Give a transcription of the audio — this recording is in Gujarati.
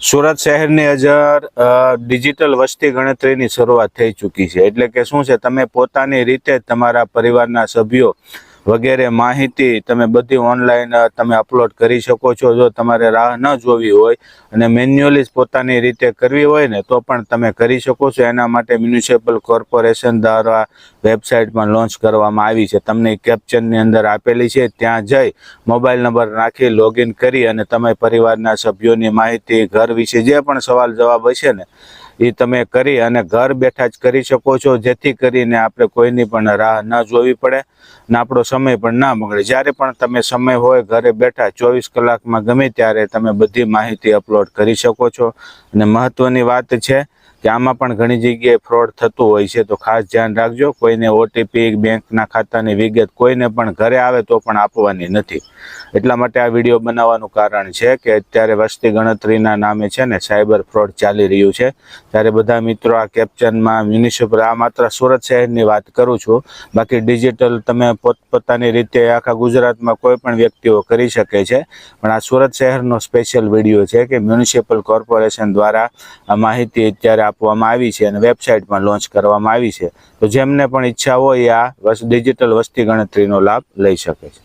સુરત શહેરની અંદર ડિજિટલ વસ્તી ગણતરીની શરૂઆત થઈ ચૂકી છે। એટલે કે શું છે, તમે પોતાની રીતે તમારા પરિવારના સભ્યો વગેરે માહિતી તમે બધી ઓનલાઈન તમે અપલોડ કરી શકો છો। જો તમારે રાહ ન જોવી હોય અને મેન્યુઅલી પોતાની રીતે કરવી હોય ને તો પણ તમે કરી શકો છો। એના માટે મ્યુનિસિપલ કોર્પોરેશન દ્વારા વેબસાઇટમાં લોન્ચ કરવામાં આવી છે। તમને કેપ્શનની અંદર આપેલી છે, ત્યાં જઈ મોબાઈલ નંબર નાખી લોગિન કરી અને તમે પરિવારના સભ્યોની માહિતી, ઘર વિશે જે પણ સવાલ જવાબ હશે ને એ તમે કરી અને ઘર બેઠા જ કરી શકો છો, જેથી કરીને આપણે કોઈની પણ રાહ ન જોવી પડે ને આપણો સમય પણ ના બગડે। જ્યારે પણ તમે સમય હોય ઘરે બેઠા 24 કલાકમાં ગમે ત્યારે તમે બધી માહિતી અપલોડ કરી શકો છો। અને મહત્વની વાત છે કે આમાં પણ ઘણી જગ્યાએ ફ્રોડ થતું હોય છે, તો ખાસ ધ્યાન રાખજો। કોઈને ઓટીપી, બેંકના ખાતાની વિગત કોઈને પણ ઘરે આવે તો પણ આપવાની નથી। એટલા માટે આ વિડીયો બનાવવાનું કારણ છે કે અત્યારે વસ્તી ગણતરીના નામે છે ને સાયબર ફ્રોડ ચાલી રહ્યું છે। ત્યારે બધા મિત્રો આ કેપ્શનમાં મ્યુનિસિપલ, આ માત્ર સુરત શહેરની વાત કરું છું, બાકી ડિજિટલ તમે પોતપોતાની રીતે આખા ગુજરાતમાં કોઈ પણ વ્યક્તિઓ કરી શકે છે, પણ આ સુરત શહેરનો સ્પેશિયલ વિડીયો છે કે મ્યુનિસિપલ કોર્પોરેશન દ્વારા આ માહિતી અત્યારે આપવામાં આવી છે અને વેબસાઇટમાં લોન્ચ કરવામાં આવી છે। તો જેમને પણ ઈચ્છા હોય આ ડિજિટલ વસ્તી ગણતરીનો લાભ લઈ શકે છે।